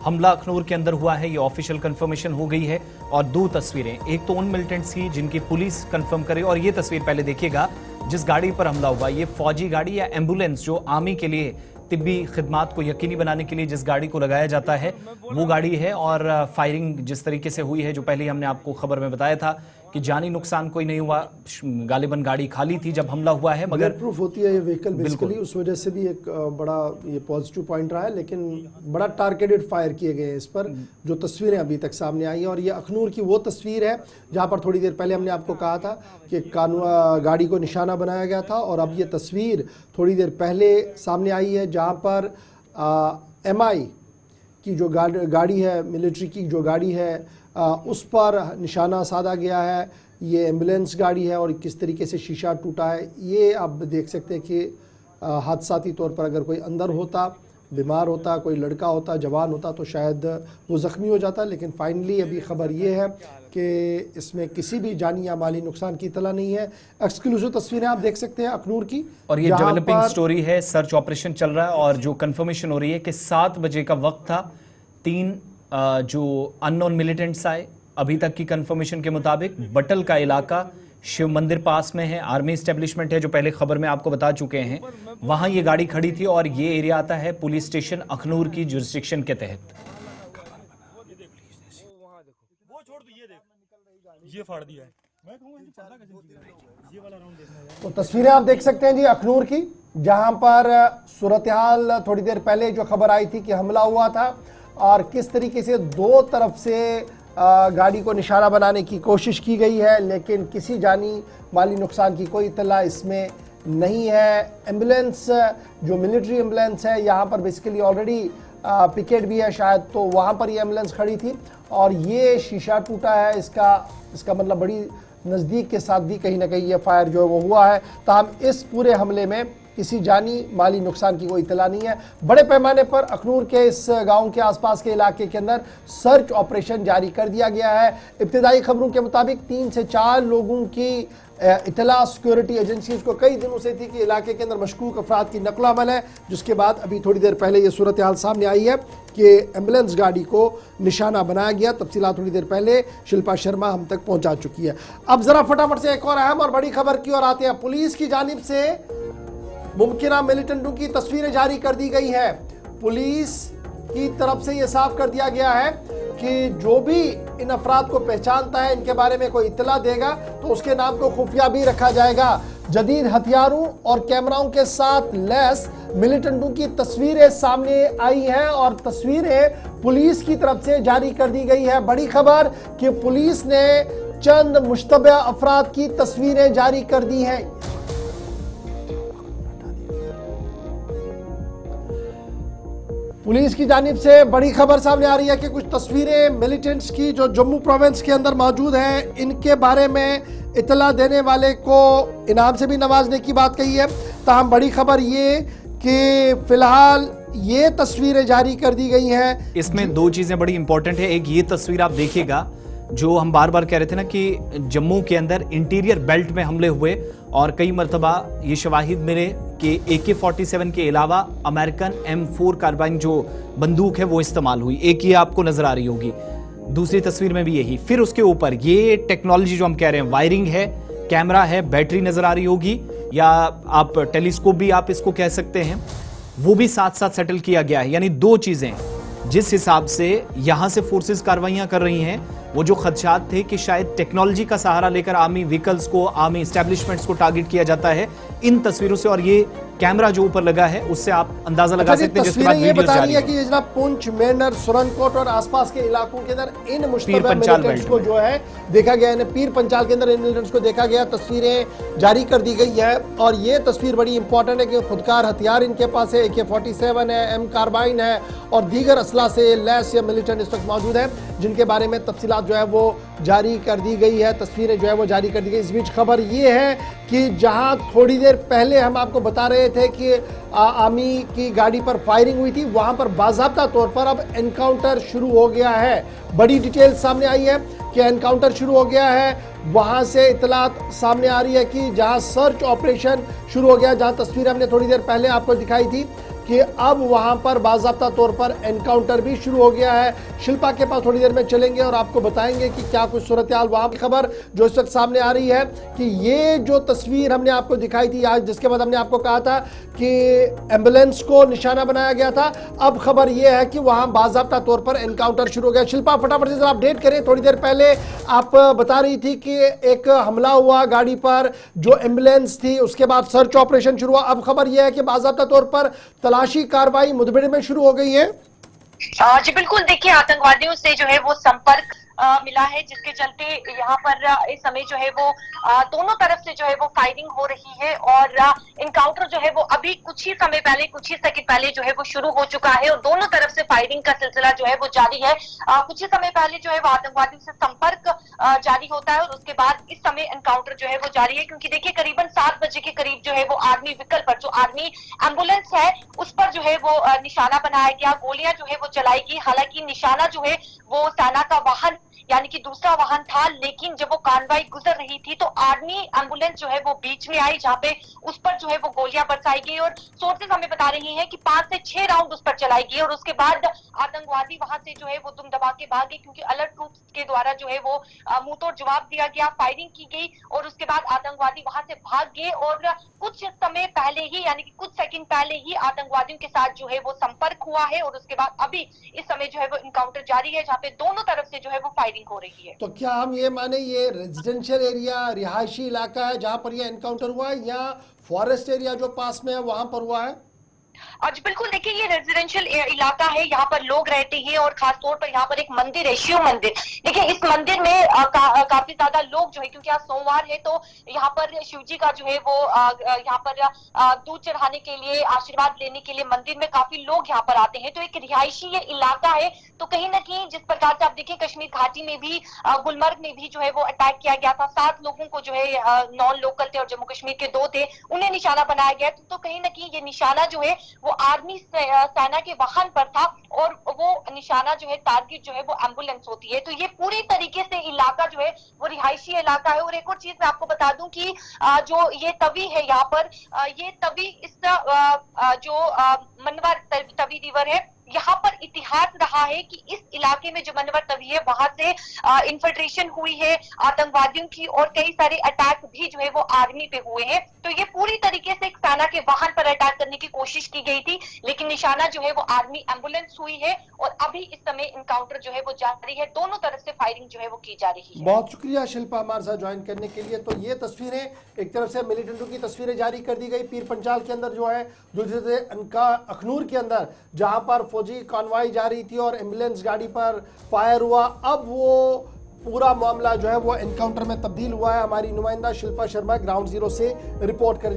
हमला अखनूर के अंदर हुआ है, ये ऑफिशियल कंफर्मेशन हो गई है। और दो तस्वीरें, एक तो उन मिलिटेंट्स की जिनकी पुलिस कंफर्म करे, और ये तस्वीर पहले देखिएगा जिस गाड़ी पर हमला हुआ, ये फौजी गाड़ी या एम्बुलेंस जो आर्मी के लिए तिब्बी खिदमात को यकीनी बनाने के लिए जिस गाड़ी को लगाया जाता है वो गाड़ी है। और फायरिंग जिस तरीके से हुई है, जो पहले हमने आपको खबर में बताया था कि जानी नुकसान कोई नहीं हुआ, गालिबन गाड़ी खाली थी जब हमला हुआ है, मगर प्रूफ होती है ये व्हीकल बेसिकली, उस वजह से भी एक बड़ा ये पॉजिटिव पॉइंट रहा है। लेकिन बड़ा टारगेटेड फायर किए गए हैं इस पर, जो तस्वीरें अभी तक सामने आई हैं। और ये अखनूर की वो तस्वीर है जहां पर थोड़ी देर पहले हमने आपको कहा था कि गाड़ी को निशाना बनाया गया था, और अब ये तस्वीर थोड़ी देर पहले सामने आई है जहां पर MI की जो गाड़ी है, मिलिट्री की जो गाड़ी है, उस पर निशाना साधा गया है। ये एम्बुलेंस गाड़ी है और किस तरीके से शीशा टूटा है ये आप देख सकते हैं कि हादसाती तौर पर अगर कोई अंदर होता, बीमार होता, कोई लड़का होता, जवान होता तो शायद वो ज़ख्मी हो जाता। लेकिन फाइनली अभी ख़बर ये है कि इसमें किसी भी जानी या माली नुकसान की इतला नहीं है। एक्सक्लूसिव तस्वीरें आप देख सकते हैं अखनूर की, और ये डेवलपिंग स्टोरी है, सर्च ऑपरेशन चल रहा है। और जो कंफर्मेशन हो रही है कि 7 बजे का वक्त था, 3 जो अननोन मिलिटेंट्स आए, अभी तक की कंफर्मेशन के मुताबिक बटल का इलाका शिव मंदिर पास में है, आर्मी एस्टेब्लिशमेंट है जो पहले खबर में आपको बता चुके हैं, वहां ये गाड़ी खड़ी थी। और ये एरिया आता है पुलिस स्टेशन अखनूर की जुरिस्डिक्शन के तहत। तो तस्वीरें आप देख सकते हैं जी अखनूर की, जहां पर सूरत हाल थोड़ी देर पहले जो खबर आई थी कि हमला हुआ था और किस तरीके से दो तरफ से गाड़ी को निशाना बनाने की कोशिश की गई है, लेकिन किसी जानी माली नुकसान की कोई इत्तला इसमें नहीं है। एम्बुलेंस जो मिलिट्री एम्बुलेंस है, यहाँ पर बेसिकली ऑलरेडी पिकेट भी है शायद, तो वहाँ पर ये एम्बुलेंस खड़ी थी और ये शीशा टूटा है। इसका मतलब बड़ी नज़दीक के साथ भी कहीं ना कहीं ये फायर जो है वो हुआ है। ताहम इस पूरे हमले में किसी जानी माली नुकसान की कोई इतला नहीं है। बड़े पैमाने पर अखनूर के इस गांव के आसपास के इलाके के अंदर सर्च ऑपरेशन जारी कर दिया गया है। इब्तिदाई खबरों के मुताबिक 3 से 4 लोगों की इतला सिक्योरिटी एजेंसीज को कई दिनों से थी कि इलाके के अंदर मशकूक अफराद की नकल अमल है, जिसके बाद अभी थोड़ी देर पहले ये सूरत हाल सामने आई है कि एम्बुलेंस गाड़ी को निशाना बनाया गया। तफसीलात थोड़ी देर पहले शिल्पा शर्मा हम तक पहुंचा चुकी है। अब जरा फटाफट से एक और अहम और बड़ी खबर की ओर आते हैं। पुलिस की जानिब से मुमकिना मिलिटेंटों की तस्वीरें जारी कर दी गई है। पुलिस की तरफ से यह साफ कर दिया गया है कि जो भी इन अफराद को पहचानता है, इनके बारे में कोई इत्तला देगा तो उसके नाम को खुफिया भी रखा जाएगा। जदीद हथियारों और कैमराओं के साथ लैस मिलिटेंटों की तस्वीरें सामने आई हैं और तस्वीरें पुलिस की तरफ से जारी कर दी गई है। बड़ी खबर कि पुलिस ने चंद मुश्तबा अफराद की तस्वीरें जारी कर दी हैं। पुलिस की जानिब से बड़ी खबर सामने आ रही है कि कुछ तस्वीरें मिलिटेंट्स की जो जम्मू प्रोविंस के अंदर मौजूद हैं, इनके बारे में इतला देने वाले को इनाम से भी नवाजने की बात कही है। ताहम बड़ी खबर ये कि फिलहाल ये तस्वीरें जारी कर दी गई हैं। इसमें 2 चीजें बड़ी इंपॉर्टेंट है। एक ये तस्वीर आप देखिएगा जो हम बार बार कह रहे थे ना कि जम्मू के अंदर इंटीरियर बेल्ट में हमले हुए और कई मरतबा ये शवाहिद मिले कि AK-47 के अलावा अमेरिकन M4 कार्बाइन जो बंदूक है वो इस्तेमाल हुई। एक ये आपको नजर आ रही होगी, दूसरी तस्वीर में भी यही। फिर उसके ऊपर ये टेक्नोलॉजी जो हम कह रहे हैं, वायरिंग है, कैमरा है, बैटरी नजर आ रही होगी, या आप टेलीस्कोप भी आप इसको कह सकते हैं, वो भी साथ साथ सेटल किया गया है। यानी 2 चीजें जिस हिसाब से यहां से फोर्सेस कार्रवाइयां कर रही हैं, वो जो खदशात थे कि शायद टेक्नोलॉजी का सहारा लेकर आर्मी व्हीकल्स को, आर्मी एस्टेब्लिशमेंट्स को टारगेट किया जाता है, इन तस्वीरों से और ये कैमरा जो ऊपर लगा है उससे आप अंदाजा लगा सकते हैं। तस्वीरें ये बता रही है कि ये जनाब पुंछ, मेंढर, सुरनकोट और आसपास के इलाकों के अंदर इन मुश्तबा मिलिटेंट्स को जो है देखा गया है। पीर पंचाल के अंदर इन मिलिटेंट्स को देखा गया, तस्वीरें जारी कर दी गई है। और ये तस्वीर बड़ी इंपॉर्टेंट है कि खुदकार हथियार इनके पास है, AK-47 है, M कार्बाइन है और दीगर असला से लैस या मिलिटेंट इस वक्त मौजूद है, जिनके बारे में तफसीलात जो है वो जारी कर दी गई है, तस्वीरें जो है वो जारी कर दी गई। इस बीच खबर ये है कि जहां थोड़ी देर पहले हम आपको बता रहे थे कि आर्मी की गाड़ी पर फायरिंग हुई थी, वहां पर बाज़ाब्ता तौर पर अब एनकाउंटर शुरू हो गया है। बड़ी डिटेल सामने आई है कि एनकाउंटर शुरू हो गया है। वहां से इतलात सामने आ रही है कि जहां सर्च ऑपरेशन शुरू हो गया, जहां तस्वीर हमने थोड़ी देर पहले आपको दिखाई थी कि अब वहां पर बाज़ाब्ता तौर पर एनकाउंटर भी शुरू हो गया है। शिल्पा के पास थोड़ी देर में चलेंगे और आपको बताएंगे कि क्या कुछ सूरत हाल वहां की खबर जो इस वक्त सामने आ रही है कि ये जो तस्वीर हमने आपको दिखाई थी आज, जिसके बाद हमने आपको कहा था कि एम्बुलेंस को निशाना बनाया गया था, अब खबर यह है कि वहां बाज़ाब्ता तौर पर एनकाउंटर शुरू हो गया। शिल्पा फटाफट से जरा अपडेट करें। थोड़ी देर पहले आप बता रही थी कि एक हमला हुआ गाड़ी पर जो एम्बुलेंस थी, उसके बाद सर्च ऑपरेशन शुरू हुआ। अब खबर यह है कि बाज़ाब्ता तौर पर तलाशी कार्रवाई मुठभेड़ में शुरू हो गई है। जी बिल्कुल, देखिए आतंकवादियों से जो है वो संपर्क मिला है, जिसके चलते यहाँ पर इस समय जो है वो दोनों तरफ से जो है वो फायरिंग हो रही है और इनकाउंटर जो है वो अभी कुछ ही समय पहले, कुछ ही सेकंड पहले जो है वो शुरू हो चुका है और दोनों तरफ से फायरिंग का सिलसिला जो है वो जारी है। कुछ ही समय पहले जो है वो आतंकवादियों से संपर्क जारी होता है और उसके बाद इस समय एनकाउंटर जो है वो जारी है, क्योंकि देखिए करीबन 7 बजे के करीब जो है वो आर्मी व्हीकल पर, जो आर्मी एम्बुलेंस है, उस पर जो है वो निशाना बनाया गया, गोलियां जो है वो चलाई गई। हालांकि निशाना जो है वो सेना का वाहन यानी कि दूसरा वाहन था, लेकिन जब वो कार्रवाई गुजर रही थी तो आर्मी एम्बुलेंस जो है वो बीच में आई, जहां पे उस पर जो है वो गोलियां बरसाई गई और सोर्सेज हमें बता रही हैं कि 5 से 6 राउंड उस पर चलाई गई और उसके बाद आतंकवादी वहां से जो है वो दुम दबा के भागे, क्योंकि अलर्ट ट्रूप्स के द्वारा जो है वो मुंह तोड़ जवाब दिया गया, फायरिंग की गई और उसके बाद आतंकवादी वहां से भाग गए और कुछ समय पहले ही, यानी कि कुछ सेकंड पहले ही आतंकवादियों के साथ जो है वो संपर्क हुआ है और उसके बाद अभी इस समय जो है वो इनकाउंटर जारी है, जहाँ पे दोनों तरफ से जो है वो फायरिंग हो रही है। तो क्या हम ये माने ये रेजिडेंशियल एरिया, रिहायशी इलाका है जहां पर ये एनकाउंटर हुआ है, या फॉरेस्ट एरिया जो पास में है वहां पर हुआ है? आज बिल्कुल देखिए, ये रेजिडेंशियल इलाका है, यहाँ पर लोग रहते हैं और खास तौर पर यहाँ पर एक मंदिर है, शिव मंदिर। देखिए इस मंदिर में काफी ज्यादा लोग जो है, क्योंकि आज सोमवार है तो यहाँ पर शिव जी का जो है वो यहाँ पर दूध चढ़ाने के लिए, आशीर्वाद लेने के लिए मंदिर में काफी लोग यहाँ पर आते हैं। तो एक रिहायशी ये इलाका है, तो कहीं ना कहीं जिस प्रकार से आप देखिए कश्मीर घाटी में भी, गुलमर्ग में भी जो है वो अटैक किया गया था, 7 लोगों को जो है नॉन लोकल थे और जम्मू कश्मीर के 2 थे, उन्हें निशाना बनाया गया। तो कहीं ना कहीं ये निशाना जो है वो आर्मी सेना के वाहन पर था और वो निशाना जो है, टारगेट जो है वो एम्बुलेंस होती है। तो ये पूरी तरीके से इलाका जो है वो रिहायशी इलाका है। और एक और चीज मैं आपको बता दूं कि जो ये तवी है यहाँ पर, ये तवी इस जो मनवर तवी रिवर है, यहाँ पर इतिहास रहा है कि इस इलाके में जो मनवर तवी है वहां से इन्फिल्ट्रेशन हुई है आतंकवादियों की और कई सारे अटैक भी जो है वो आर्मी पे हुए हैं। तो ये पूरी तरीके से एक सेना के वाहन पर अटैक करने की कोशिश की गई थी, लेकिन निशाना जो है वो आर्मी एम्बुलेंस हुई है और अभी इस समय इनकाउंटर जो है वो जारी है, दोनों तरफ से फायरिंग जो है वो की जा रही है। बहुत शुक्रिया शिल्पा हमारे साथ ज्वाइन करने के लिए। तो ये तस्वीरें, एक तरफ से मिलिटेंटों की तस्वीरें जारी कर दी गई पीर पंचाल के अंदर जो है, दूसरी से अखनूर के अंदर जहां पर फौजी कॉन्वाई जा रही थी और एम्बुलेंस गाड़ी पर फायर हुआ। अब वो पूरा मामला जो है वो एनकाउंटर में तब्दील हुआ है। हमारी नुमाइंदा शिल्पा शर्मा ग्राउंड जीरो से रिपोर्ट कर